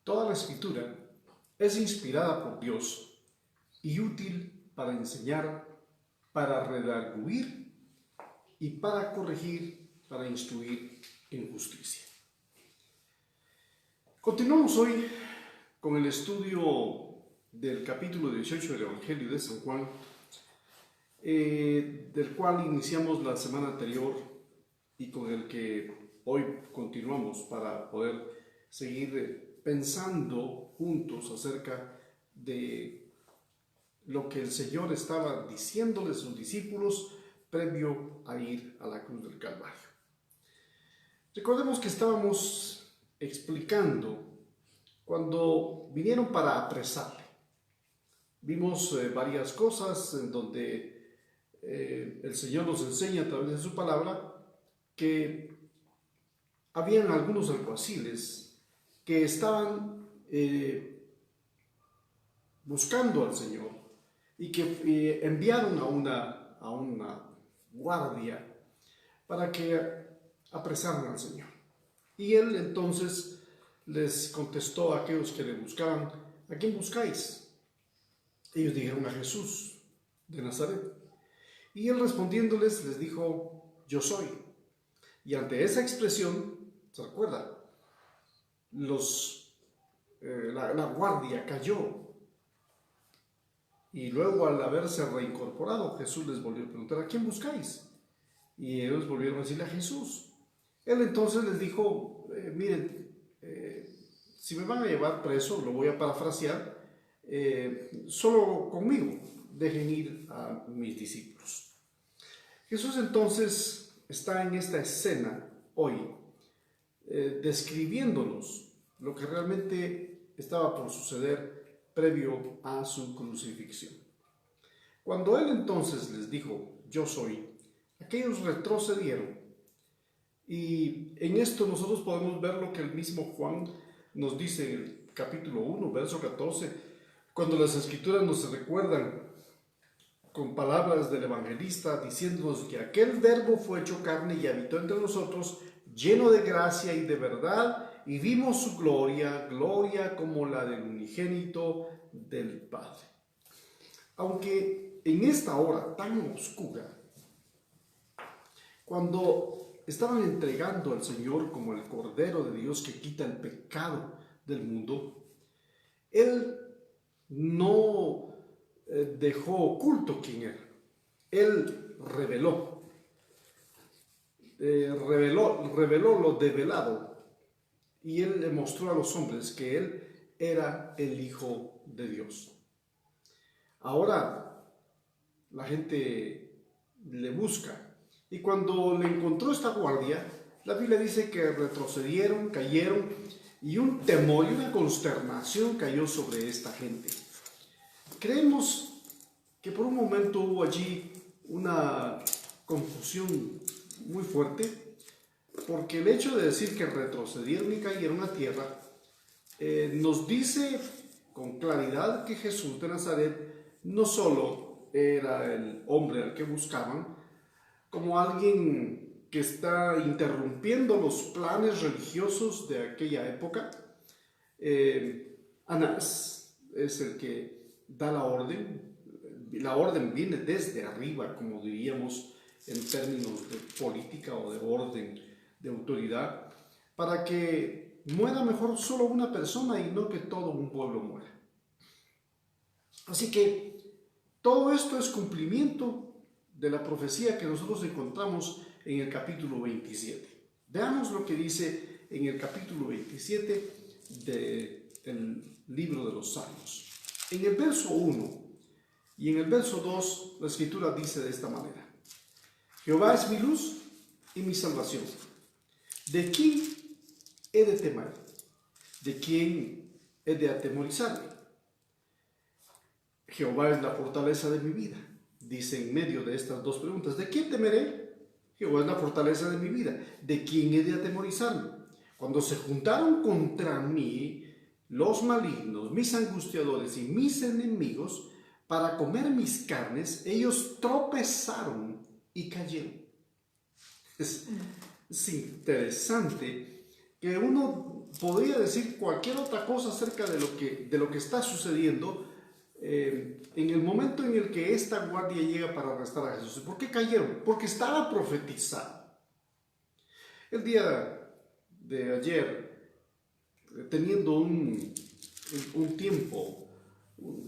Toda la Escritura es inspirada por Dios y útil para enseñar, para redarguir y para corregir, para instruir en justicia. Continuamos hoy con el estudio del capítulo 18 del Evangelio de San Juan, del cual iniciamos la semana anterior y con el que hoy continuamos para poder seguir pensando juntos acerca de lo que el Señor estaba diciéndole a sus discípulos previo a ir a la cruz del Calvario. Recordemos que estábamos explicando cuando vinieron para apresarle. Vimos varias cosas en donde el Señor nos enseña a través de su palabra que habían algunos alguaciles que estaban buscando al Señor y que enviaron a una guardia para que apresaran al Señor. Y él entonces les contestó a aquellos que le buscaban: ¿a quién buscáis? Ellos dijeron: a Jesús de Nazaret. Y él respondiéndoles les dijo: yo soy. Y ante esa expresión, ¿se recuerda? La guardia cayó. Y luego, al haberse reincorporado, Jesús les volvió a preguntar: ¿a quién buscáis? Y ellos volvieron a decirle: a Jesús. Él entonces les dijo: miren, si me van a llevar preso, lo voy a parafrasear, solo conmigo dejen ir a mis discípulos. Jesús entonces está en esta escena hoy, describiéndonos lo que realmente estaba por suceder previo a su crucifixión. Cuando él entonces les dijo: yo soy, aquellos retrocedieron. Y en esto nosotros podemos ver lo que el mismo Juan nos dice en el capítulo 1, verso 14, cuando las Escrituras nos recuerdan con palabras del evangelista diciéndonos que aquel verbo fue hecho carne y habitó entre nosotros, lleno de gracia y de verdad, y vimos su gloria, gloria como la del unigénito del Padre. Aunque en esta hora tan oscura, cuando estaban entregando al Señor como el Cordero de Dios que quita el pecado del mundo, Él no dejó oculto quién era. Él reveló lo develado, y Él le mostró a los hombres que Él era el Hijo de Dios. Ahora la gente le busca. Y cuando le encontró esta guardia, la Biblia dice que retrocedieron, cayeron, y un temor y una consternación cayó sobre esta gente. Creemos que por un momento hubo allí una confusión muy fuerte, porque el hecho de decir que retrocedieron y cayeron a tierra nos dice con claridad que Jesús de Nazaret no solo era el hombre al que buscaban, como alguien que está interrumpiendo los planes religiosos de aquella época. Anás es el que da la orden. La orden viene desde arriba, como diríamos en términos de política o de orden, de autoridad, para que muera mejor solo una persona y no que todo un pueblo muera. Así que todo esto es cumplimiento de la profecía que nosotros encontramos en el capítulo 27. Veamos lo que dice en el capítulo 27 del libro de los Salmos. En el verso 1 y en el verso 2, la Escritura dice de esta manera: Jehová es mi luz y mi salvación. ¿De quién he de temer? ¿De quién he de atemorizarme? Jehová es la fortaleza de mi vida. Dice en medio de estas dos preguntas: ¿de quién temeré? Jehová es la fortaleza de mi vida. ¿De quién he de atemorizarme? Cuando se juntaron contra mí los malignos, mis angustiadores y mis enemigos, para comer mis carnes, ellos tropezaron y cayeron. Es interesante que uno podría decir cualquier otra cosa acerca de lo que está sucediendo en el momento en el que esta guardia llega para arrestar a Jesús. ¿Por qué cayeron? Porque estaba profetizado. El día de ayer, teniendo un tiempo,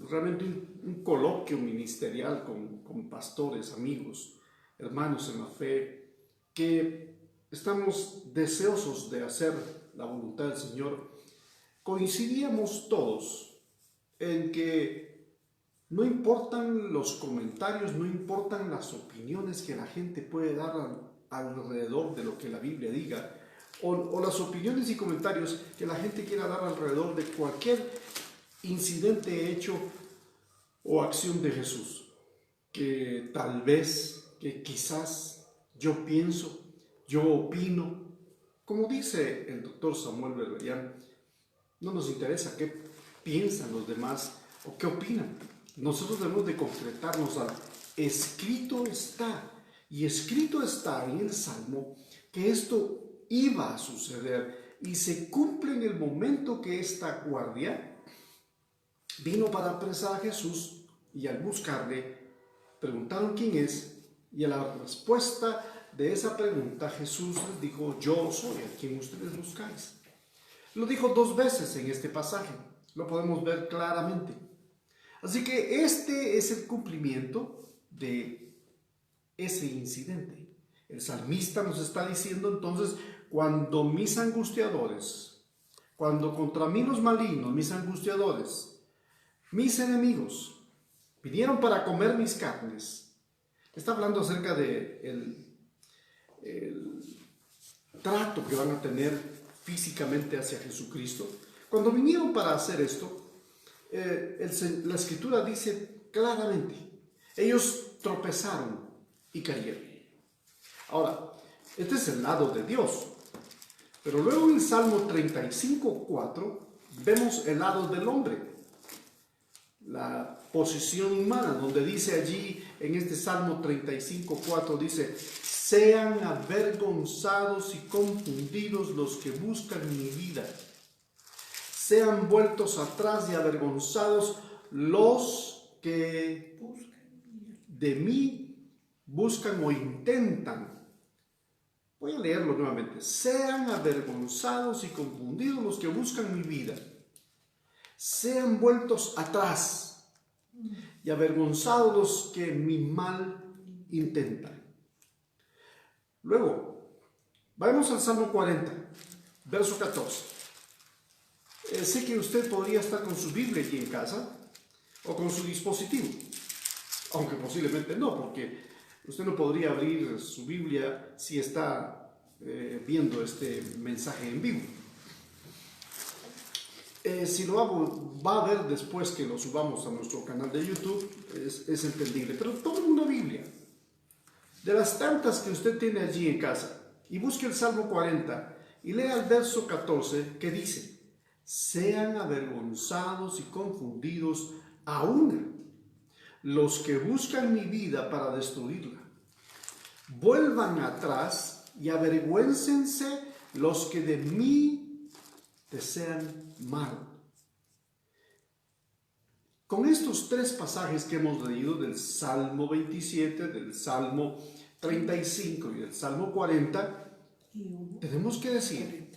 realmente un coloquio ministerial con pastores, amigos, hermanos en la fe, que estamos deseosos de hacer la voluntad del Señor, coincidíamos todos en que no importan los comentarios, no importan las opiniones que la gente puede dar alrededor de lo que la Biblia diga, o las opiniones y comentarios que la gente quiera dar alrededor de cualquier incidente, hecho o acción de Jesús, que tal vez, que quizás yo pienso, yo opino, como dice el doctor Samuel Berberian, no nos interesa qué piensan los demás o qué opinan. Nosotros debemos de concretarnos al escrito está, y escrito está en el Salmo que esto iba a suceder y se cumple en el momento que esta guardia vino para apresar a Jesús, y al buscarle preguntaron quién es, y a la respuesta de esa pregunta Jesús les dijo: yo soy a quien ustedes buscáis. Lo dijo 2 veces en este pasaje, lo podemos ver claramente. Así que este es el cumplimiento de ese incidente. El salmista nos está diciendo entonces: cuando mis angustiadores, cuando contra mí los malignos, mis angustiadores, mis enemigos, vinieron para comer mis carnes, está hablando acerca de el trato que van a tener físicamente hacia Jesucristo. Cuando vinieron para hacer esto, la Escritura dice claramente, ellos tropezaron y cayeron. Ahora, este es el lado de Dios, pero luego en el Salmo 35:4 vemos el lado del hombre, la posición humana, donde dice allí en este Salmo 35:4, dice: sean avergonzados y confundidos los que buscan mi vida, sean vueltos atrás y avergonzados los que de mí buscan o intentan. Voy a leerlo nuevamente: sean avergonzados y confundidos los que buscan mi vida, sean vueltos atrás y avergonzados los que mi mal intentan. Luego, vamos al Salmo 40, verso 14. Sé que usted podría estar con su Biblia aquí en casa o con su dispositivo, aunque posiblemente no, porque usted no podría abrir su Biblia si está viendo este mensaje en vivo. Si lo hago, va a ver después que lo subamos a nuestro canal de YouTube, es entendible. Pero tome una Biblia, de las tantas que usted tiene allí en casa, y busque el Salmo 40 y lea el verso 14 que dice: sean avergonzados y confundidos aún los que buscan mi vida para destruirla. Vuelvan atrás y avergüéncense los que de mí desean mal. Con estos 3 pasajes que hemos leído del Salmo 27, del Salmo 35 y del Salmo 40, tenemos que decir: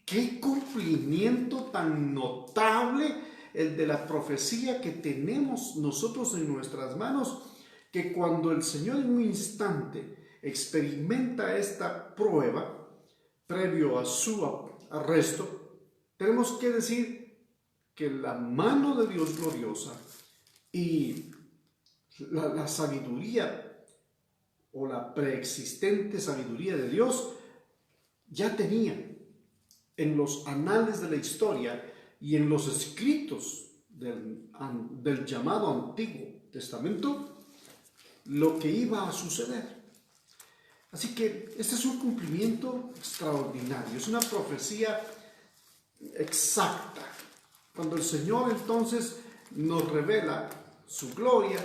qué cumplimiento tan notable el de la profecía que tenemos nosotros en nuestras manos, que cuando el Señor en un instante experimenta esta prueba, previo a su arresto, tenemos que decir que la mano de Dios gloriosa y la sabiduría o la preexistente sabiduría de Dios ya tenía en los anales de la historia y en los escritos del llamado Antiguo Testamento lo que iba a suceder. Así que este es un cumplimiento extraordinario, es una profecía exacta. Cuando el Señor entonces nos revela su gloria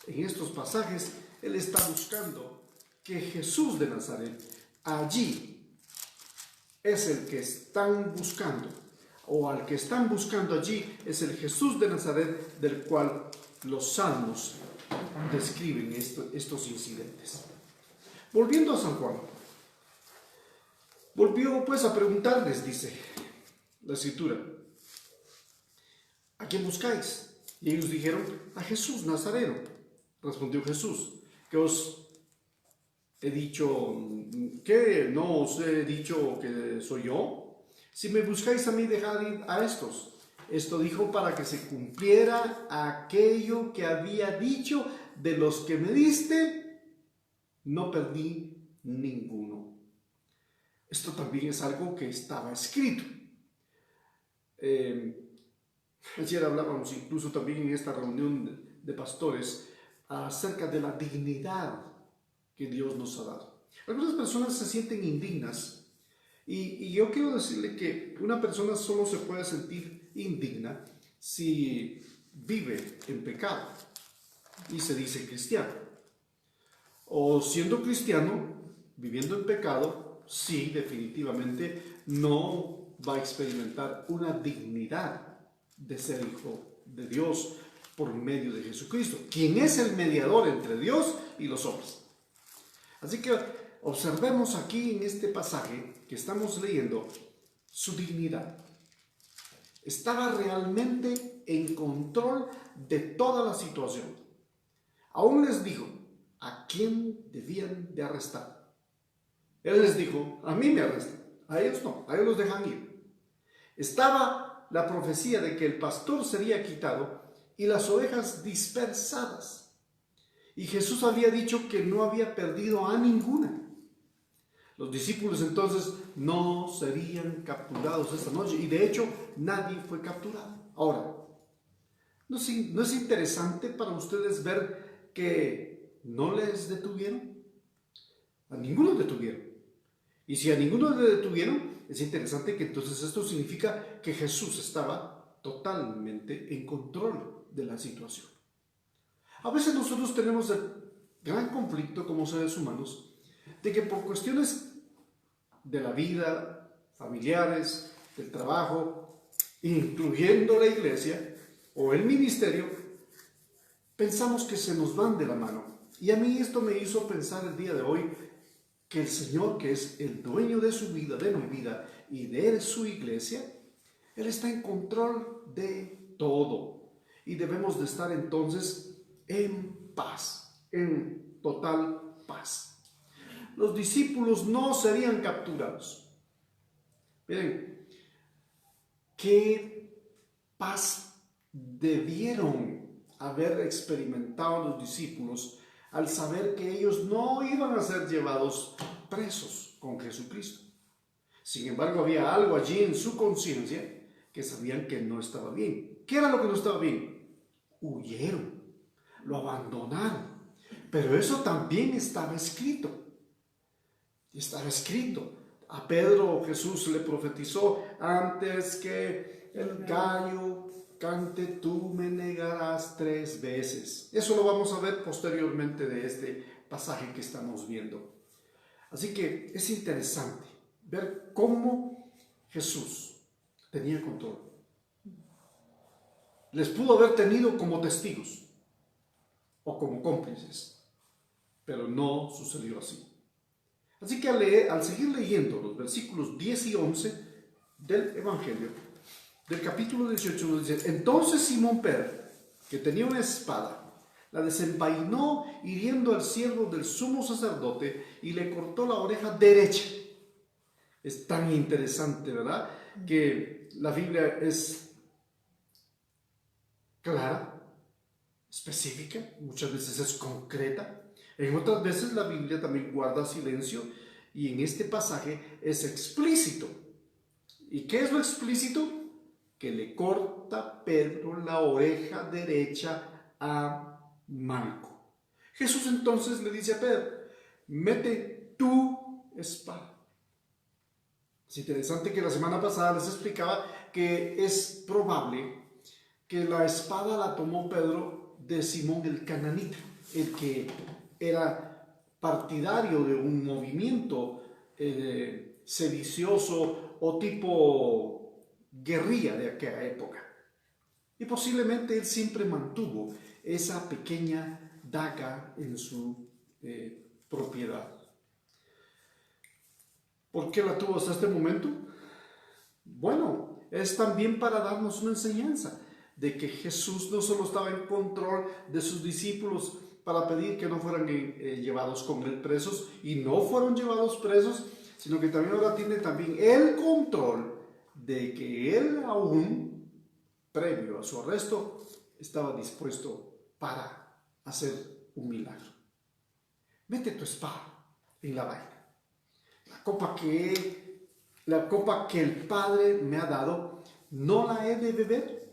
en estos pasajes, Él está buscando que Jesús de Nazaret allí es el que están buscando, o al que están buscando allí es el Jesús de Nazaret, del cual los salmos describen estos incidentes. Volviendo a San Juan, volvió pues a preguntarles, dice la Escritura, ¿a quién buscáis? Y ellos dijeron, a Jesús Nazareno. Respondió Jesús, ¿qué os he dicho? ¿Qué no os he dicho que soy yo? Si me buscáis a mí, dejad ir a estos. Esto dijo para que se cumpliera aquello que había dicho: de los que me diste, no perdí ninguno. Esto también es algo que estaba escrito. Ayer hablábamos incluso también en esta reunión de pastores acerca de la dignidad que Dios nos ha dado. Algunas personas se sienten indignas y yo quiero decirle que una persona solo se puede sentir indigna si vive en pecado y se dice cristiano. O siendo cristiano, viviendo en pecado, sí, definitivamente no va a experimentar una dignidad de ser hijo de Dios por medio de Jesucristo, quien es el mediador entre Dios y los hombres. Así que observemos aquí en este pasaje que estamos leyendo su dignidad. Estaba realmente en control de toda la situación. Aún les dijo a quién debían de arrestar. Él les dijo, a mí me arrestan, a ellos no, a ellos los dejan ir. Estaba la profecía de que el pastor sería quitado y las ovejas dispersadas. Y Jesús había dicho que no había perdido a ninguna. Los discípulos entonces no serían capturados esta noche y de hecho nadie fue capturado. Ahora, ¿no es interesante para ustedes ver que no les detuvieron? A ninguno detuvieron. Y si a ninguno le detuvieron, es interesante que entonces esto significa que Jesús estaba totalmente en control de la situación. A veces nosotros tenemos el gran conflicto como seres humanos de que por cuestiones de la vida, familiares, del trabajo, incluyendo la iglesia o el ministerio, pensamos que se nos van de la mano. Y a mí esto me hizo pensar el día de hoy que el Señor, que es el dueño de su vida, de mi vida y de su iglesia, Él está en control de todo. Y debemos de estar entonces en paz, en total paz. Los discípulos no serían capturados. Miren, qué paz debieron haber experimentado los discípulos al saber que ellos no iban a ser llevados presos con Jesucristo. Sin embargo, había algo allí en su conciencia que sabían que no estaba bien. ¿Qué era lo que no estaba bien? Huyeron, lo abandonaron. Pero eso también estaba escrito. Estaba escrito. A Pedro Jesús le profetizó: antes que el gallo cante, tú me negarás 3 veces. Eso lo vamos a ver posteriormente de este pasaje que estamos viendo. Así que es interesante ver cómo Jesús tenía control. Les pudo haber tenido como testigos o como cómplices, pero no sucedió así. Así que al seguir leyendo los versículos 10 y 11 del Evangelio, del capítulo 18, nos dice: entonces Simón Pedro, que tenía una espada, la desenvainó hiriendo al siervo del sumo sacerdote y le cortó la oreja derecha. Es tan interesante, ¿verdad?, que la Biblia es clara, específica, muchas veces es concreta. En otras veces la Biblia también guarda silencio y en este pasaje es explícito. ¿Y qué es lo explícito? Que le corta Pedro la oreja derecha a Malco. Jesús entonces le dice a Pedro: mete tu espada. Es interesante que la semana pasada les explicaba que es probable que la espada la tomó Pedro de Simón el cananita, el que era partidario de un movimiento sedicioso o tipo guerrilla de aquella época. Y posiblemente él siempre mantuvo esa pequeña daga en su propiedad. ¿Por qué la tuvo hasta este momento? Bueno, es también para darnos una enseñanza de que Jesús no solo estaba en control de sus discípulos para pedir que no fueran llevados con él presos, y no fueron llevados presos, sino que también ahora tiene también el control de que él aún, previo a su arresto, estaba dispuesto para hacer un milagro. Mete tu espada en la vaina. La copa que el Padre me ha dado, ¿no la he de beber?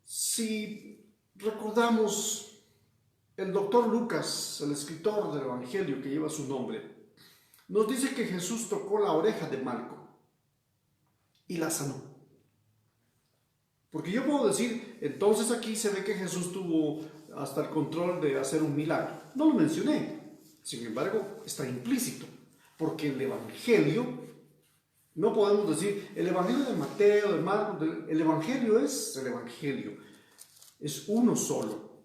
Si recordamos, el doctor Lucas, el escritor del Evangelio que lleva su nombre, nos dice que Jesús tocó la oreja de Malco y la sanó. Porque yo puedo decir, entonces aquí se ve que Jesús tuvo hasta el control de hacer un milagro. No lo mencioné, sin embargo, está implícito. Porque el Evangelio, no podemos decir, el Evangelio de Mateo, de Marcos, el Evangelio es el Evangelio. Es uno solo.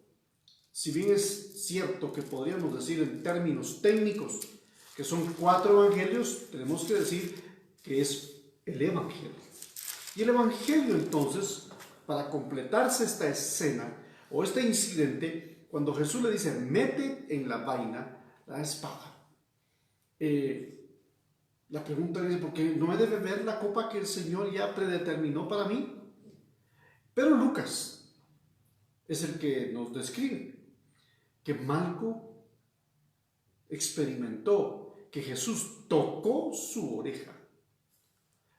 Si bien es cierto que podríamos decir en términos técnicos que son 4 evangelios, tenemos que decir que es el Evangelio. Y el Evangelio entonces, para completarse esta escena o este incidente, cuando Jesús le dice, mete en la vaina la espada, la pregunta es, ¿por qué no he de beber la copa que el Señor ya predeterminó para mí? Pero Lucas es el que nos describe que Malco experimentó que Jesús tocó su oreja.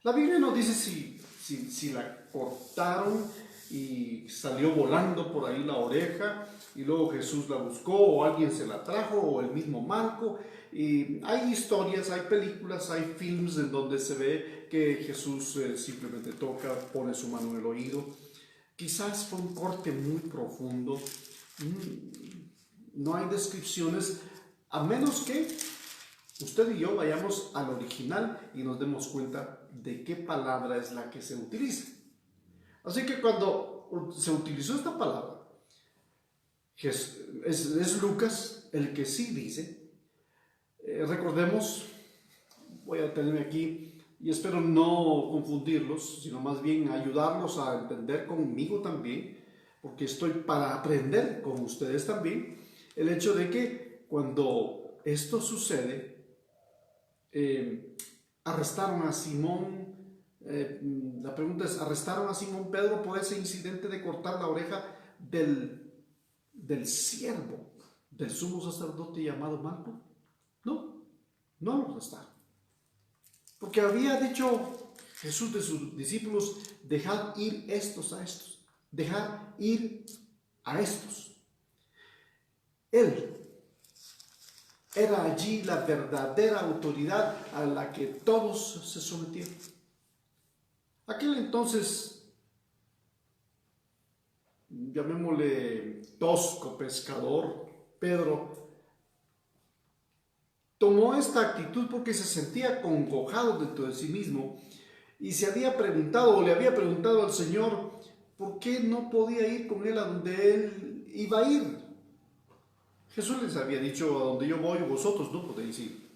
La Biblia no dice si la cortaron y salió volando por ahí la oreja y luego Jesús la buscó o alguien se la trajo o el mismo Malco. Y hay historias, hay películas, hay films en donde se ve que Jesús simplemente toca, pone su mano en el oído. Quizás fue un corte muy profundo. No hay descripciones, a menos que usted y yo vayamos al original y nos demos cuenta de qué palabra es la que se utiliza. Así que cuando se utilizó esta palabra, es Lucas el que sí dice, recordemos, voy a tenerme aquí y espero no confundirlos, sino más bien ayudarlos a entender conmigo también, porque estoy para aprender con ustedes también, el hecho de que cuando esto sucede, arrestaron a Simón. La pregunta es, ¿arrestaron a Simón Pedro por ese incidente de cortar la oreja del siervo del sumo sacerdote llamado Malco? No, no lo arrestaron. Porque había dicho Jesús de sus discípulos, dejad ir estos a estos, dejad ir a estos. Él era allí la verdadera autoridad a la que todos se sometieron. Aquel entonces, llamémosle tosco pescador, Pedro, tomó esta actitud porque se sentía congojado dentro de sí mismo y se había preguntado o le había preguntado al Señor por qué no podía ir con él a donde él iba a ir. Jesús les había dicho, a donde yo voy vosotros no podéis ir.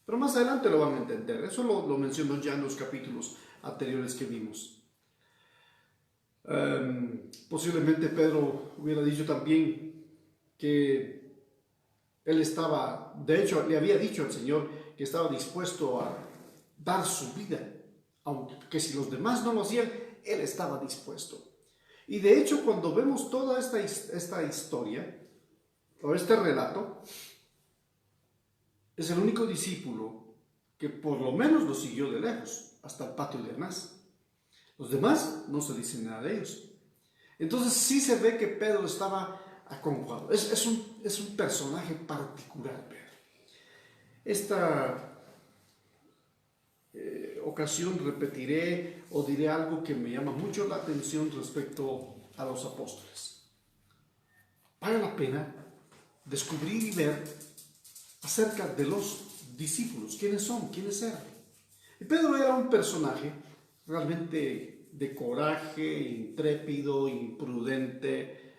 Pero más adelante lo van a entender. Eso lo mencionó ya en los capítulos anteriores que vimos. Posiblemente Pedro hubiera dicho también que él estaba, de hecho le había dicho al Señor que estaba dispuesto a dar su vida, aunque si los demás no lo hacían, él estaba dispuesto. Y de hecho cuando vemos toda esta historia, o este relato, es el único discípulo que por lo menos lo siguió de lejos, hasta el patio de Anás. Los demás no se dice nada de ellos. Entonces sí se ve que Pedro estaba acongojado. Es un personaje particular, Pedro. Esta ocasión repetiré o diré algo que me llama mucho la atención respecto a los apóstoles. Vale la pena descubrir y ver acerca de los discípulos. ¿Quiénes son? ¿Quiénes eran? Y Pedro era un personaje realmente de coraje, intrépido, imprudente.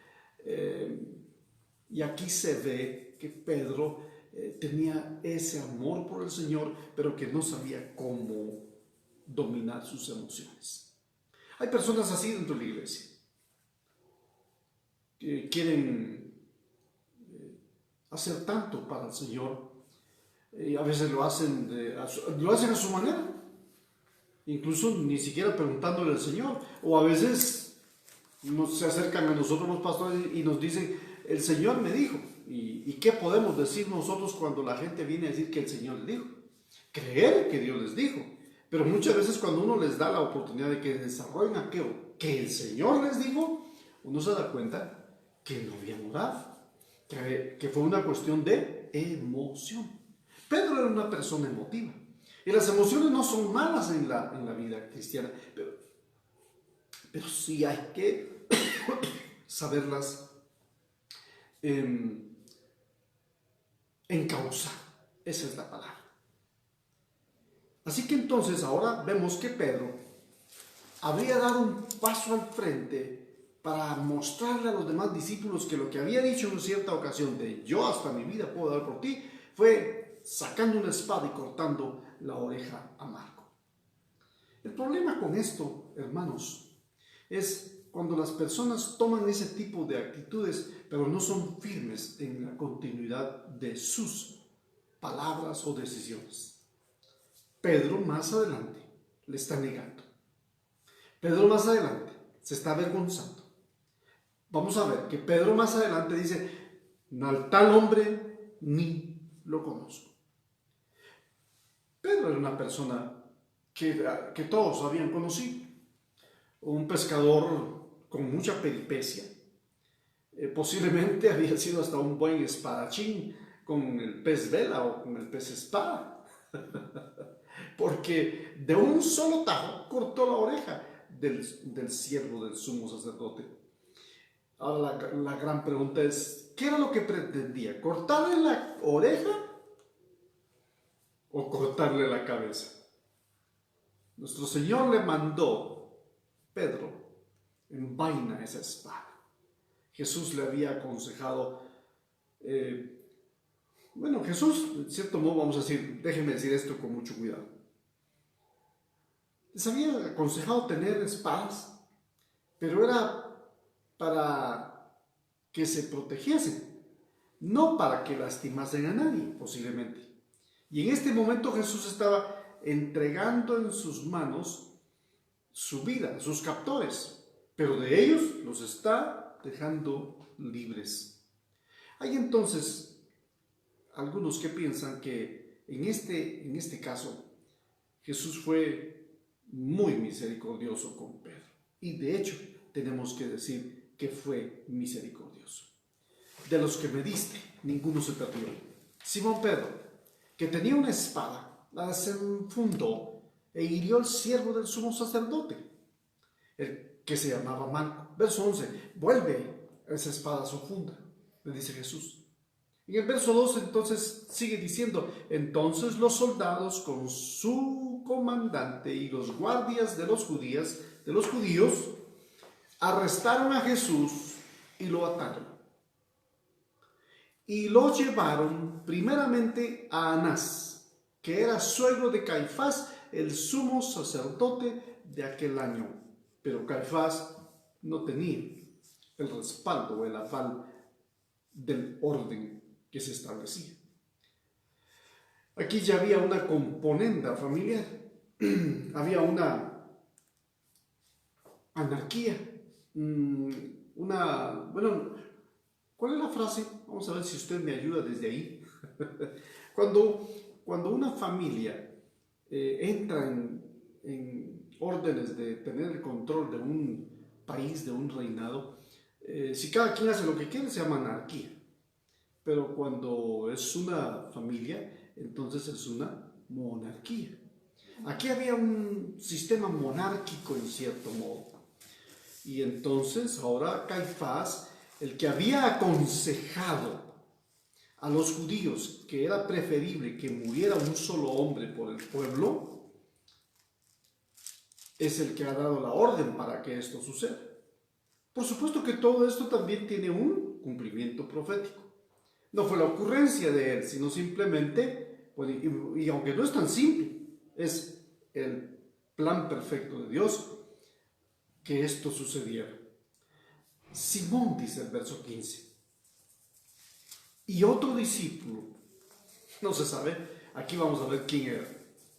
Y aquí se ve que Pedro tenía ese amor por el Señor, pero que no sabía cómo dominar sus emociones. Hay personas así dentro de la iglesia, que quieren hacer tanto para el Señor, y a veces lo hacen a su manera, incluso ni siquiera preguntándole al Señor, o a veces se acercan a nosotros los pastores y nos dicen, el Señor me dijo. ¿Y qué podemos decir nosotros cuando la gente viene a decir que el Señor le dijo? Creer que Dios les dijo. Pero muchas veces cuando uno les da la oportunidad de que desarrollen aquello que el Señor les dijo, uno se da cuenta que no habían orado, que fue una cuestión de emoción. Pedro era una persona emotiva. Y las emociones no son malas en la vida cristiana, pero sí hay que saberlas encauzar. Esa es la palabra. Así que entonces ahora vemos que Pedro habría dado un paso al frente para mostrarle a los demás discípulos que lo que había dicho en cierta ocasión de yo hasta mi vida puedo dar por ti, fue sacando una espada y cortando la oreja a Marco. El problema con esto, hermanos, es cuando las personas toman ese tipo de actitudes, pero no son firmes en la continuidad de sus palabras o decisiones. Pedro más adelante le está negando. Pedro más adelante se está avergonzando. Vamos a ver que Pedro más adelante dice, al tal hombre ni lo conozco. Pedro era una persona que todos habían conocido. Un pescador con mucha peripecia. Posiblemente había sido hasta un buen espadachín con el pez vela o con el pez espada. Porque de un solo tajo cortó la oreja del siervo del sumo sacerdote. Ahora la gran pregunta es, ¿qué era lo que pretendía? ¿Cortarle la oreja o cortarle la cabeza? Nuestro Señor le mandó, Pedro, envaina esa espada. Jesús le había aconsejado, Jesús, en cierto modo, vamos a decir, déjenme decir esto con mucho cuidado. Les había aconsejado tener espadas, pero era para que se protegiesen, no para que lastimasen a nadie, posiblemente. Y en este momento Jesús estaba entregando en sus manos su vida, sus captores, pero de ellos los está dejando libres. Hay entonces algunos que piensan que en este caso Jesús fue muy misericordioso con Pedro. Y de hecho tenemos que decir que fue misericordioso. De los que me diste, ninguno se perdió. Simón Pedro, que tenía una espada, la desenfundó e hirió al siervo del sumo sacerdote, el que se llamaba Marco. Verso 11, vuelve esa espada a su funda, le dice Jesús. En el verso 12 entonces sigue diciendo, entonces los soldados con su comandante y los guardias de los judíos arrestaron a Jesús y lo ataron. Y lo llevaron primeramente a Anás, que era suegro de Caifás, el sumo sacerdote de aquel año. Pero Caifás no tenía el respaldo o el aval del orden que se establecía. Aquí ya había una componenda familiar, había una anarquía, ¿cuál es la frase? Vamos a ver si usted me ayuda desde ahí. Cuando una familia entra en órdenes de tener el control de un país, de un reinado, si cada quien hace lo que quiere, se llama anarquía. Pero cuando es una familia, entonces es una monarquía. Aquí había un sistema monárquico en cierto modo. Y entonces ahora Caifás, el que había aconsejado a los judíos que era preferible que muriera un solo hombre por el pueblo, es el que ha dado la orden para que esto suceda. Por supuesto que todo esto también tiene un cumplimiento profético. No fue la ocurrencia de él, sino simplemente, y aunque no es tan simple, es el plan perfecto de Dios que esto sucediera. Simón, dice el verso 15, y otro discípulo, no se sabe, aquí vamos a ver quién era,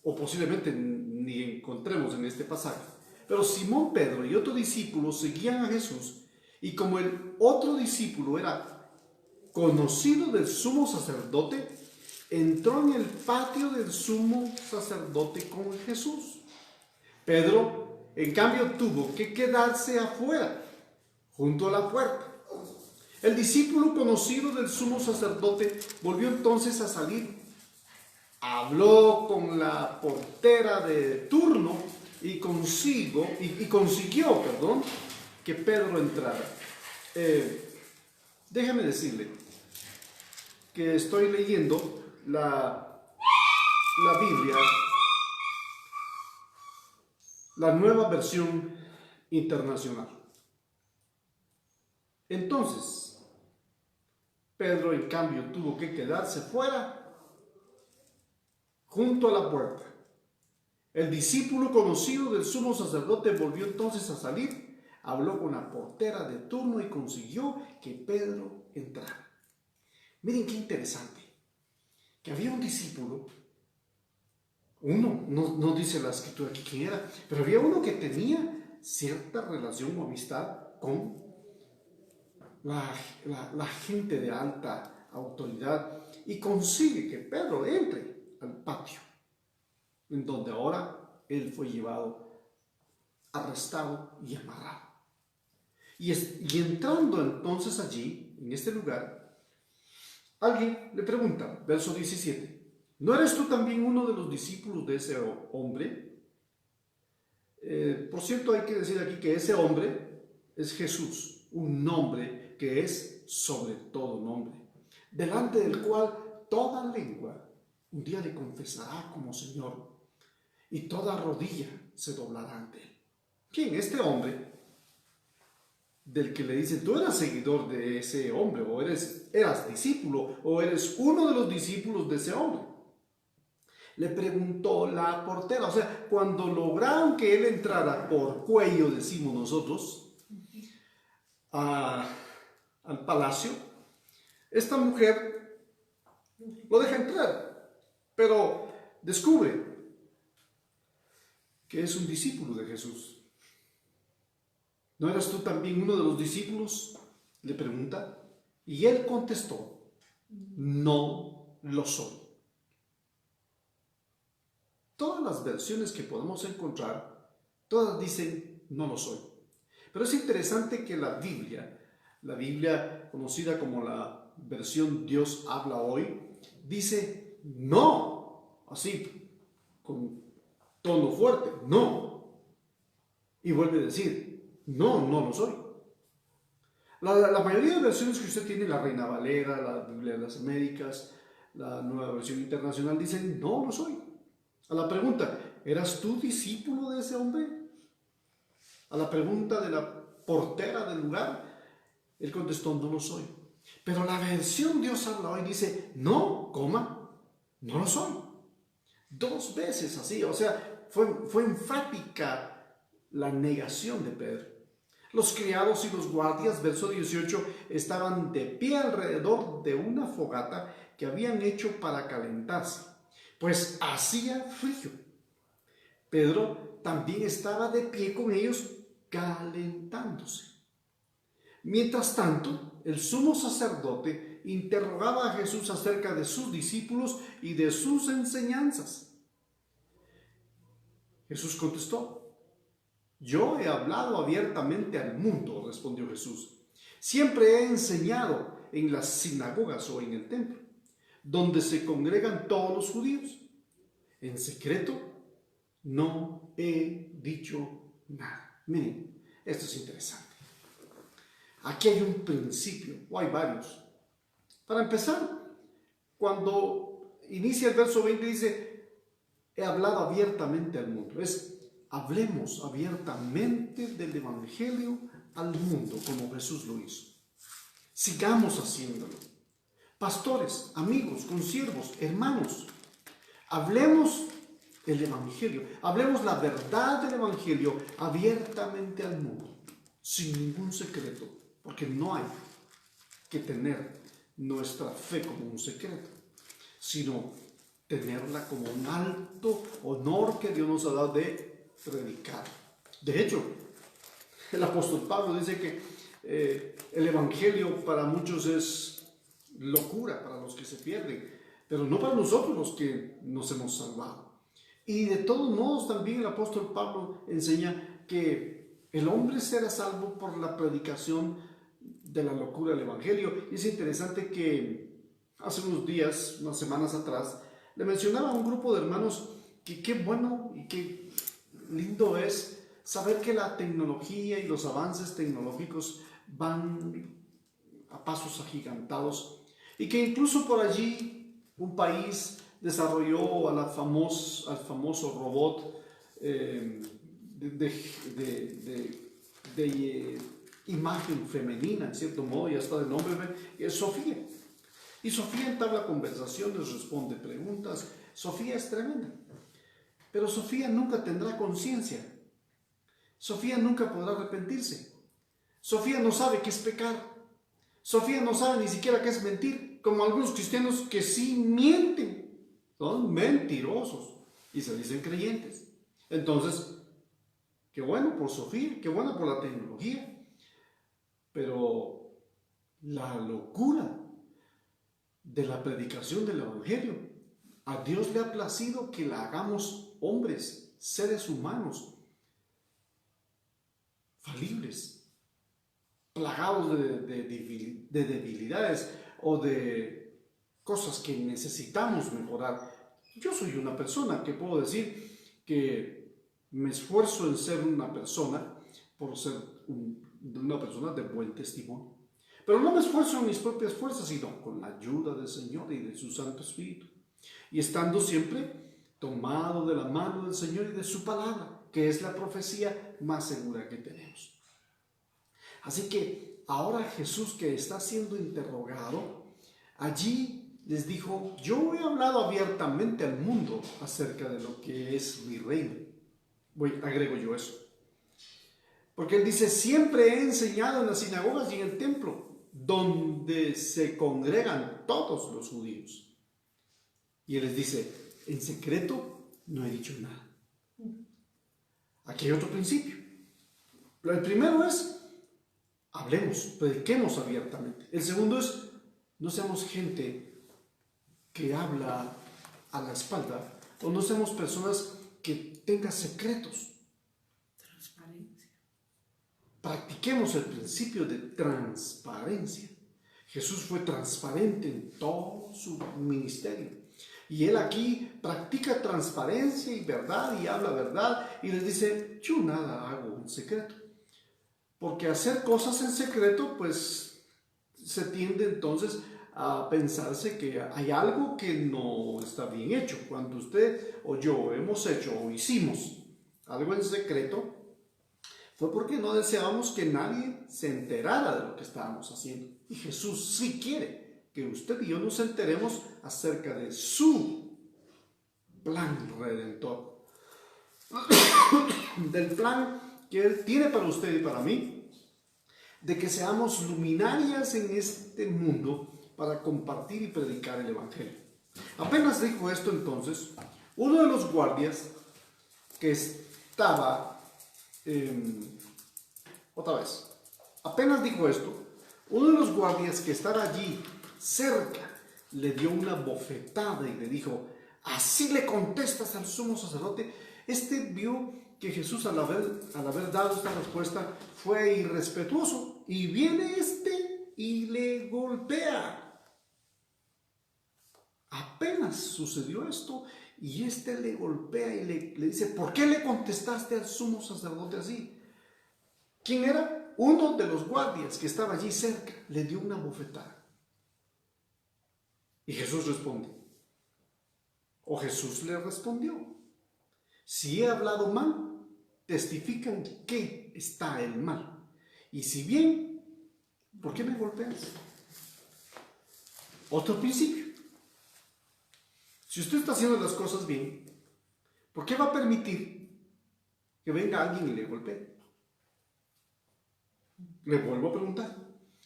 o posiblemente ni encontremos en este pasaje, pero Simón Pedro y otro discípulo seguían a Jesús, y como el otro discípulo era conocido del sumo sacerdote, entró en el patio del sumo sacerdote con Jesús. Pedro, en cambio, tuvo que quedarse afuera, junto a la puerta. El discípulo conocido del sumo sacerdote volvió entonces a salir, habló con la portera de turno y consiguió que Pedro entrara. Déjeme decirle que estoy leyendo la Biblia, la Nueva Versión Internacional. Entonces, Pedro en cambio tuvo que quedarse fuera, junto a la puerta. El discípulo conocido del sumo sacerdote volvió entonces a salir, habló con la portera de turno y consiguió que Pedro entrara. Miren qué interesante, que había un discípulo, uno, no dice la escritura aquí quién era, pero había uno que tenía cierta relación o amistad con la gente de alta autoridad y consigue que Pedro entre al patio, en donde ahora él fue llevado, arrestado y amarrado. Y entrando entonces allí, en este lugar, alguien le pregunta, verso 17, ¿no eres tú también uno de los discípulos de ese hombre? Por cierto, hay que decir aquí que ese hombre es Jesús, un nombre que es sobre todo nombre, delante del cual toda lengua un día le confesará como Señor y toda rodilla se doblará ante él. ¿Quién? Este hombre del que le dice, tú eras seguidor de ese hombre, o eras discípulo, o eres uno de los discípulos de ese hombre. Le preguntó la portera, o sea, cuando lograron que él entrara por cuello, decimos nosotros, al palacio, esta mujer lo deja entrar, pero descubre que es un discípulo de Jesús. ¿No eras tú también uno de los discípulos?, le pregunta. Y él contestó, no lo soy. Todas las versiones que podemos encontrar, todas dicen, no lo soy. Pero es interesante que la Biblia conocida como la versión Dios habla hoy, dice no, así, con tono fuerte, no. Y vuelve a decir, no lo soy. La mayoría de versiones que usted tiene, la Reina Valera, la Biblia de las Américas, la Nueva Versión Internacional, dicen, no lo soy. A la pregunta, ¿eras tú discípulo de ese hombre? A la pregunta de la portera del lugar, él contestó, no lo soy. Pero la versión Dios habla hoy dice, no lo soy. Dos veces así, o sea, fue enfática la negación de Pedro. Los criados y los guardias, verso 18, estaban de pie alrededor de una fogata que habían hecho para calentarse, pues hacía frío. Pedro también estaba de pie con ellos calentándose. Mientras tanto, el sumo sacerdote interrogaba a Jesús acerca de sus discípulos y de sus enseñanzas. Jesús contestó, yo he hablado abiertamente al mundo, respondió Jesús. Siempre he enseñado en las sinagogas o en el templo, donde se congregan todos los judíos. En secreto no he dicho nada. Miren, esto es interesante. Aquí hay un principio, o hay varios. Para empezar, cuando inicia el verso 20 dice, he hablado abiertamente al mundo. Hablemos abiertamente del Evangelio al mundo como Jesús lo hizo. Sigamos haciéndolo. Pastores, amigos, consiervos, hermanos, hablemos el Evangelio, hablemos la verdad del Evangelio abiertamente al mundo, sin ningún secreto, porque no hay que tener nuestra fe como un secreto, sino tenerla como un alto honor que Dios nos ha dado de predicar. De hecho, el apóstol Pablo dice que el Evangelio para muchos es locura, para los que se pierden, pero no para nosotros los que nos hemos salvado. Y de todos modos también el apóstol Pablo enseña que el hombre será salvo por la predicación de la locura del Evangelio. Y es interesante que hace unos días, unas semanas atrás, le mencionaba a un grupo de hermanos que qué bueno y qué lindo es saber que la tecnología y los avances tecnológicos van a pasos agigantados y que incluso por allí un país desarrolló al famoso robot de imagen femenina, en cierto modo, ya está de nombre, es Sofía. Y Sofía entabla conversaciones, responde preguntas. Sofía es tremenda. Pero Sofía nunca tendrá conciencia. Sofía nunca podrá arrepentirse. Sofía no sabe qué es pecar. Sofía no sabe ni siquiera qué es mentir, como algunos cristianos que sí mienten. Son mentirosos y se dicen creyentes. Entonces, qué bueno por Sofía, qué bueno por la tecnología. Pero la locura de la predicación del Evangelio, a Dios le ha placido que la hagamos hombres, seres humanos, falibles, plagados de debilidades o de cosas que necesitamos mejorar. Yo soy una persona que puedo decir que me esfuerzo en ser una persona por ser una persona de buen testimonio. Pero no me esfuerzo en mis propias fuerzas, sino con la ayuda del Señor y de su Santo Espíritu. Y estando siempre tomado de la mano del Señor y de su palabra, que es la profecía más segura que tenemos. Así que ahora Jesús, que está siendo interrogado, allí les dijo, yo he hablado abiertamente al mundo acerca de lo que es mi reino. Agrego yo eso. Porque él dice, siempre he enseñado en las sinagogas y en el templo, donde se congregan todos los judíos. Y él les dice, en secreto no he dicho nada. Aquí hay otro principio. El primero es, hablemos, prediquemos abiertamente. El segundo es, no seamos gente que habla a la espalda, o no seamos personas que tengan secretos. Practiquemos el principio de transparencia. Jesús fue transparente en todo su ministerio. Y él aquí practica transparencia y verdad y habla verdad y les dice, yo nada hago en secreto. Porque hacer cosas en secreto, pues se tiende entonces a pensarse que hay algo que no está bien hecho. Cuando usted o yo hemos hecho o hicimos algo en secreto, fue porque no deseábamos que nadie se enterara de lo que estábamos haciendo. Y Jesús sí quiere que usted y yo nos enteremos acerca de su plan redentor. Del plan que Él tiene para usted y para mí, de que seamos luminarias en este mundo para compartir y predicar el Evangelio. Apenas dijo esto entonces, uno de los guardias que estaba... apenas dijo esto, uno de los guardias que estaba allí cerca le dio una bofetada y le dijo, ¿así le contestas al sumo sacerdote? Este vio que Jesús al haber dado esta respuesta fue irrespetuoso y viene y le golpea. Apenas sucedió esto y le golpea y le dice, ¿por qué le contestaste al sumo sacerdote así? ¿Quién era? Uno de los guardias que estaba allí cerca le dio una bofetada. Y Jesús responde, o Jesús le respondió, si he hablado mal, testifican que está el mal. Y si bien, ¿por qué me golpeas? Otro principio. Si usted está haciendo las cosas bien, ¿por qué va a permitir que venga alguien y le golpee? Le vuelvo a preguntar.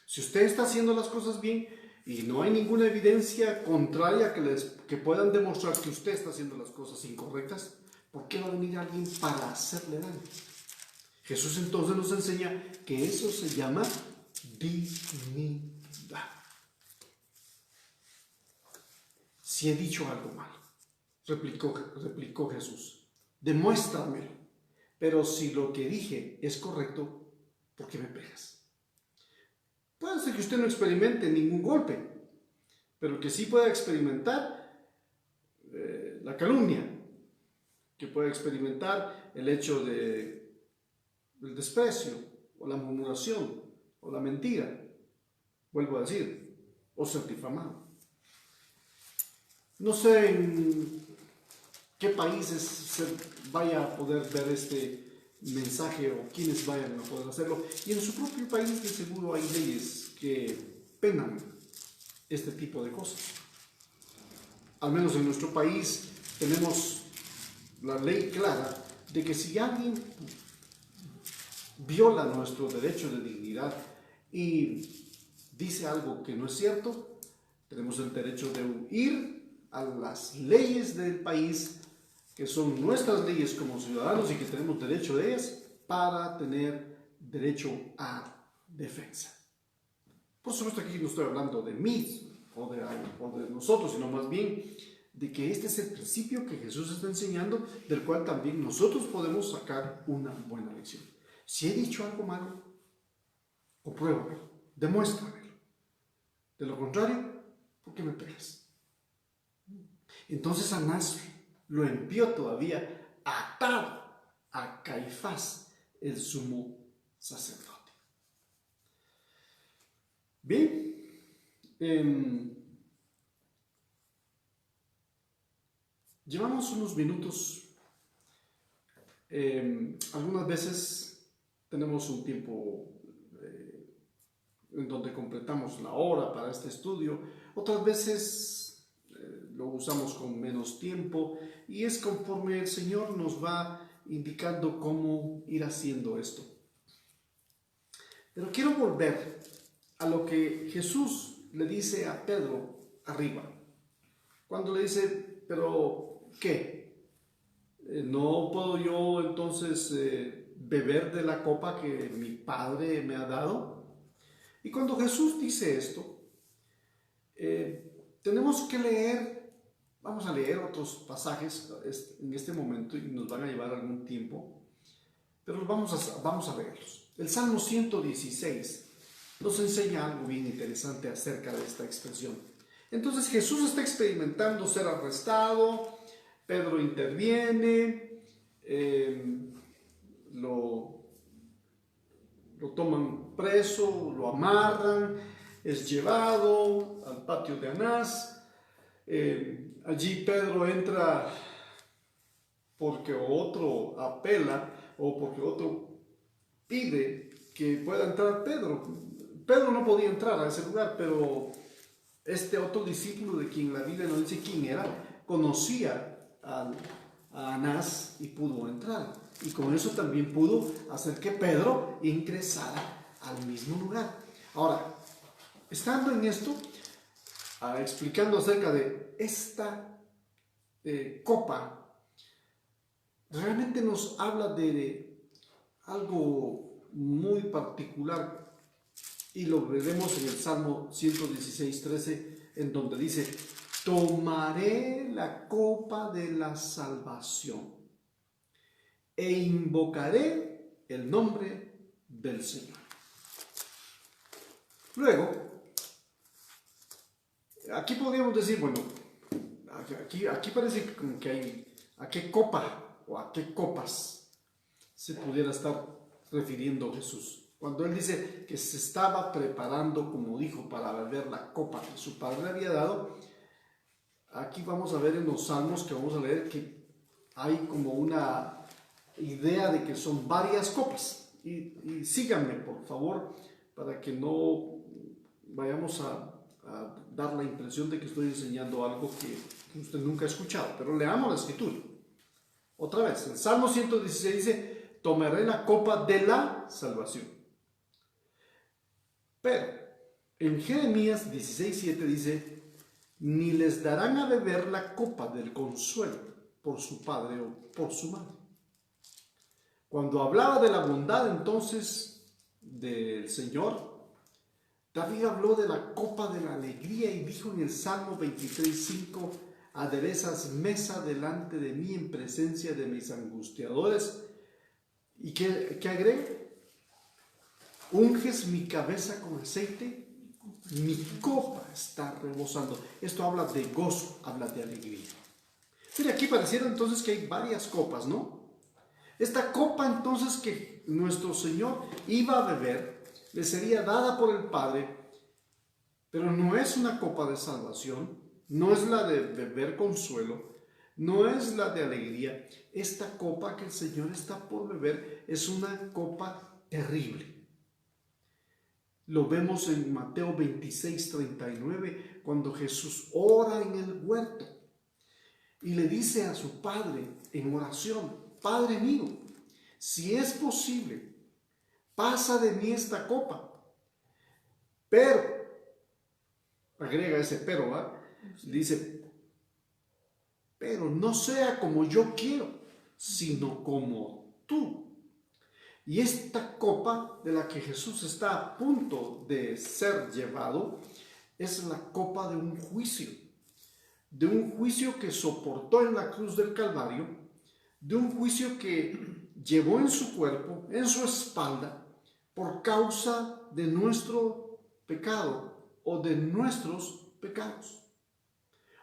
Si usted está haciendo las cosas bien y no hay ninguna evidencia contraria que puedan demostrar que usted está haciendo las cosas incorrectas, ¿por qué va a venir alguien para hacerle daño? Jesús entonces nos enseña que eso se llama dignidad. Si he dicho algo mal, replicó Jesús, demuéstramelo. Pero si lo que dije es correcto, ¿por qué me pegas? Puede ser que usted no experimente ningún golpe, pero que sí pueda experimentar la calumnia, que pueda experimentar el hecho del desprecio, o la murmuración, o la mentira, vuelvo a decir, o ser difamado. No sé en qué países se vaya a poder ver este mensaje o quienes vayan a poder hacerlo. Y en su propio país de seguro hay leyes que penan este tipo de cosas. Al menos en nuestro país tenemos la ley clara de que si alguien viola nuestro derecho de dignidad y dice algo que no es cierto, tenemos el derecho de huir a las leyes del país, que son nuestras leyes como ciudadanos y que tenemos derecho de ellas, para tener derecho a defensa. Por supuesto, aquí no estoy hablando de mí o de nosotros, sino más bien de que este es el principio que Jesús está enseñando, del cual también nosotros podemos sacar una buena lección. Si he dicho algo malo, compruébamelo, demuéstramelo. De lo contrario, ¿por qué me pegas? Entonces Anás lo envió todavía atado a Caifás, el sumo sacerdote. Bien, llevamos unos minutos. Algunas veces tenemos un tiempo en donde completamos la hora para este estudio, otras veces lo usamos con menos tiempo, y es conforme el Señor nos va indicando cómo ir haciendo esto. Pero quiero volver a lo que Jesús le dice a Pedro arriba, cuando le dice, pero ¿qué? ¿No puedo yo entonces beber de la copa que mi Padre me ha dado? Y cuando Jesús dice esto, tenemos que leer. Vamos a leer otros pasajes en este momento y nos van a llevar algún tiempo, pero vamos a leerlos. El Salmo 116 nos enseña algo bien interesante acerca de esta expresión. Entonces Jesús está experimentando ser arrestado, Pedro interviene, lo toman preso, lo amarran, es llevado al patio de Anás. Allí Pedro entra porque otro apela o porque otro pide que pueda entrar Pedro. Pedro no podía entrar a ese lugar, pero este otro discípulo, de quien la Biblia no dice quién era, conocía a Anás y pudo entrar. Y con eso también pudo hacer que Pedro ingresara al mismo lugar. Ahora, estando en esto, explicando acerca de esta copa, realmente nos habla de algo muy particular, y lo veremos en el Salmo 116:13, en donde dice: tomaré la copa de la salvación e invocaré el nombre del Señor. Luego, aquí podríamos decir, bueno, aquí parece como que hay a qué copa o a qué copas se pudiera estar refiriendo Jesús. Cuando él dice que se estaba preparando, como dijo, para beber la copa que su padre le había dado, aquí vamos a ver en los salmos que vamos a leer que hay como una idea de que son varias copas. Y síganme, por favor, para que no vayamos a dar la impresión de que estoy enseñando algo que usted nunca ha escuchado. Pero leamos la escritura. Otra vez, el Salmo 116 dice, tomaré la copa de la salvación. Pero en Jeremías 16:7 dice, ni les darán a beber la copa del consuelo por su padre o por su madre. Cuando hablaba de la bondad entonces del Señor, David habló de la copa de la alegría y dijo en el Salmo 23:5, aderezas mesa delante de mí en presencia de mis angustiadores. ¿Y qué agrega? Unges mi cabeza con aceite, mi copa está rebosando. Esto habla de gozo, habla de alegría. Mira, aquí pareciera entonces que hay varias copas, ¿no? Esta copa entonces que nuestro Señor iba a beber, le sería dada por el Padre, pero no es una copa de salvación, no es la de beber consuelo, no es la de alegría. Esta copa que el Señor está por beber es una copa terrible. Lo vemos en Mateo 26:39, cuando Jesús ora en el huerto y le dice a su Padre en oración, Padre mío, si es posible, pasa de mí esta copa. Pero, agrega ese pero, ¿va? Dice, pero no sea como yo quiero, sino como tú. Y esta copa de la que Jesús está a punto de ser llevado es la copa de un juicio que soportó en la cruz del Calvario, de un juicio que llevó en su cuerpo, en su espalda, por causa de nuestro pecado o de nuestros pecados.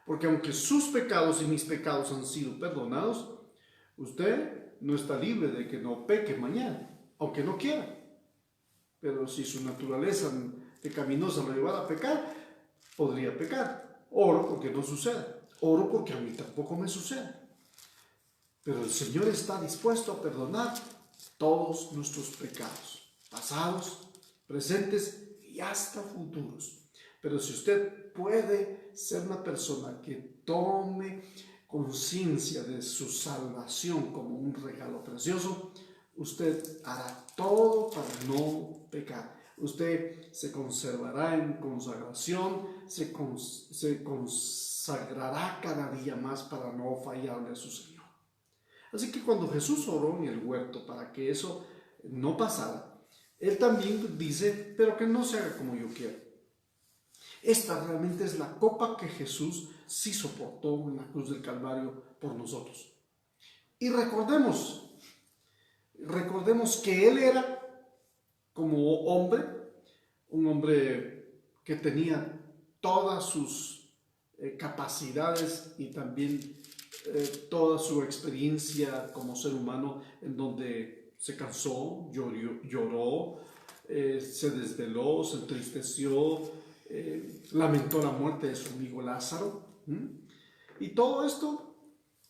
Porque aunque sus pecados y mis pecados han sido perdonados, usted no está libre de que no peque mañana, aunque no quiera. Pero si su naturaleza pecaminosa lo llevara a pecar, podría pecar. Oro porque no suceda. Oro porque a mí tampoco me suceda. Pero el Señor está dispuesto a perdonar todos nuestros pecados, pasados, presentes y hasta futuros. Pero si usted puede ser una persona que tome conciencia de su salvación como un regalo precioso, usted hará todo para no pecar. Usted se conservará en consagración, se consagrará cada día más para no fallarle a su Señor. Así que cuando Jesús oró en el huerto para que eso no pasara, Él también dice, pero que no se haga como yo quiero. Esta realmente es la copa que Jesús sí soportó en la cruz del Calvario por nosotros. Y recordemos que Él era como hombre, un hombre que tenía todas sus capacidades y también toda su experiencia como ser humano, en donde se cansó, lloró, se desveló, se entristeció, lamentó la muerte de su amigo Lázaro. Y todo esto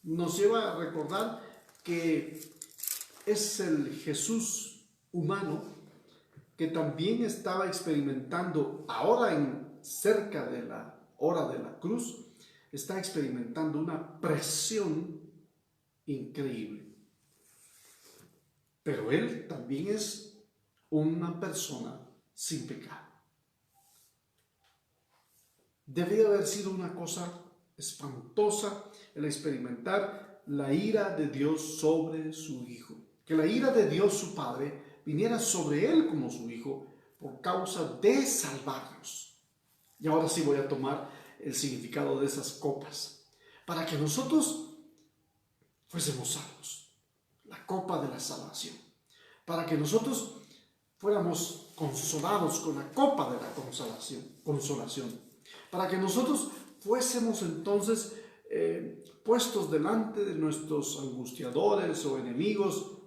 nos lleva a recordar que es el Jesús humano que también estaba experimentando ahora cerca de la hora de la cruz, está experimentando una presión increíble. Pero Él también es una persona sin pecado. Debe haber sido una cosa espantosa el experimentar la ira de Dios sobre su Hijo. Que la ira de Dios, su Padre, viniera sobre Él como su Hijo por causa de salvarnos. Y ahora sí voy a tomar el significado de esas copas, para que nosotros fuésemos salvos. La copa de la salvación. Para que nosotros fuéramos consolados con la copa de la consolación. Para que nosotros fuésemos entonces puestos delante de nuestros angustiadores o enemigos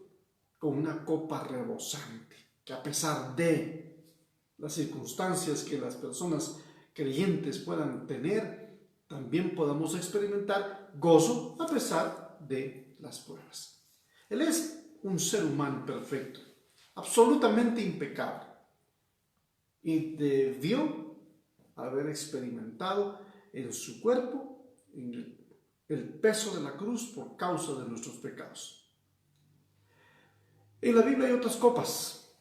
con una copa rebosante, que a pesar de las circunstancias que las personas creyentes puedan tener, también podamos experimentar gozo a pesar de las pruebas. Él es un ser humano perfecto, absolutamente impecable, y debió haber experimentado en su cuerpo el peso de la cruz por causa de nuestros pecados. En la Biblia hay otras copas,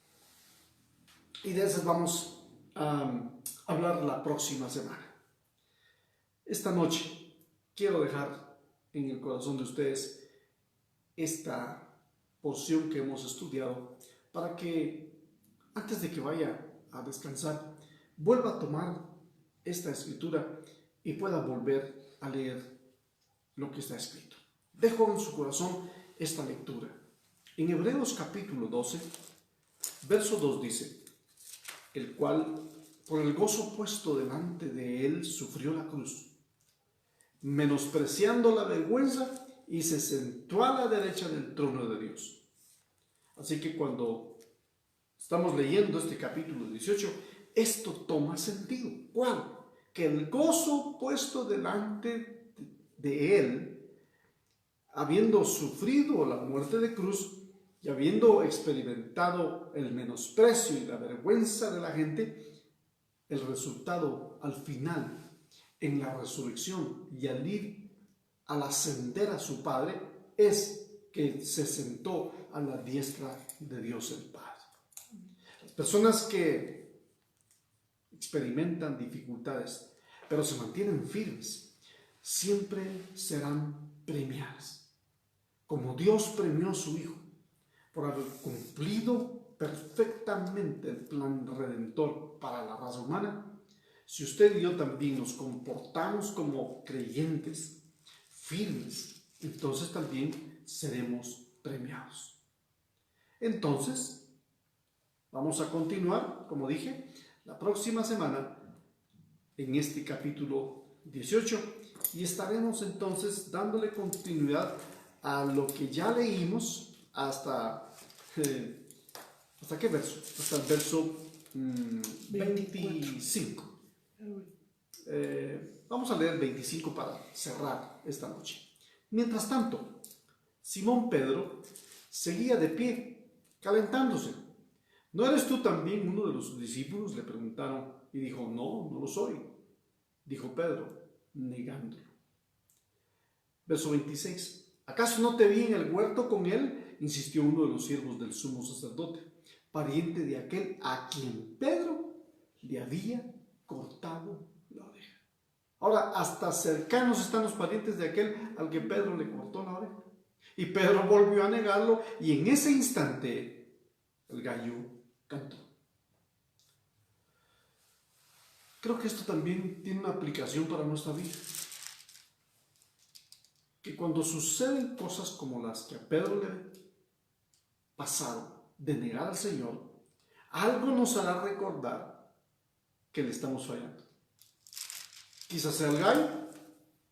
y de esas vamos a hablar la próxima semana. Esta noche quiero dejar en el corazón de ustedes esta porción que hemos estudiado para que antes de que vaya a descansar vuelva a tomar esta escritura y pueda volver a leer lo que está escrito. Dejo en su corazón esta lectura. En Hebreos capítulo 12, verso 2 dice: el cual por el gozo puesto delante de él sufrió la cruz, menospreciando la vergüenza, y se sentó a la derecha del trono de Dios. Así que cuando estamos leyendo este capítulo 18, esto toma sentido. ¿Cuál? Que el gozo puesto delante de él, habiendo sufrido la muerte de cruz y habiendo experimentado el menosprecio y la vergüenza de la gente, el resultado al final, en la resurrección y al ascender a su Padre, es que se sentó a la diestra de Dios el Padre. Las personas que experimentan dificultades, pero se mantienen firmes, siempre serán premiadas, como Dios premió a su Hijo por haber cumplido perfectamente el plan redentor para la raza humana. Si usted y yo también nos comportamos como creyentes firmes, entonces también seremos premiados. Entonces, vamos a continuar, como dije, la próxima semana en este capítulo 18 y estaremos entonces dándole continuidad a lo que ya leímos ¿hasta qué verso? Hasta el verso 25. Vamos a leer 25 para cerrar esta noche. Mientras tanto, Simón Pedro seguía de pie, calentándose. ¿No eres tú también uno de los discípulos?, le preguntaron, y dijo: no, no lo soy. Dijo Pedro, negándolo. Verso 26. ¿Acaso no te vi en el huerto con él?, insistió uno de los siervos del sumo sacerdote, pariente de aquel a quien Pedro le había cortado la oreja. Ahora, hasta cercanos están los parientes de aquel al que Pedro le cortó la oreja. Y Pedro volvió a negarlo, y en ese instante el gallo cantó. Creo que esto también tiene una aplicación para nuestra vida. Que cuando suceden cosas como las que a Pedro le pasaron, de negar al Señor, algo nos hará recordar que le estamos fallando. Quizás sea el gallo,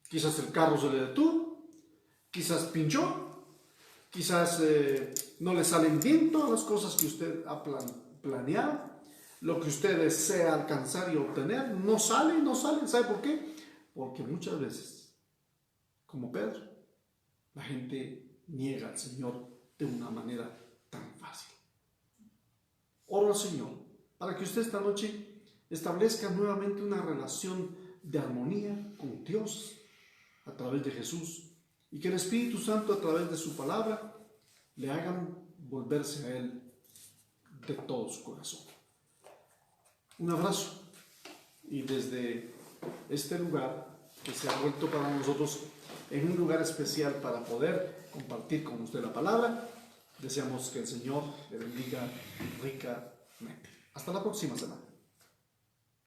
quizás el carro se le detuvo, quizás pinchó, quizás no le salen bien todas las cosas que usted ha planeado, lo que usted desea alcanzar y obtener, no sale. ¿Sabe por qué? Porque muchas veces, como Pedro, la gente niega al Señor de una manera tan fácil. Oro al Señor para que usted esta noche establezca nuevamente una relación de armonía con Dios a través de Jesús, y que el Espíritu Santo a través de su palabra le hagan volverse a Él de todo su corazón. Un abrazo, y desde este lugar que se ha vuelto para nosotros en un lugar especial para poder compartir con usted la palabra, deseamos que el Señor le bendiga ricamente. Hasta la próxima semana.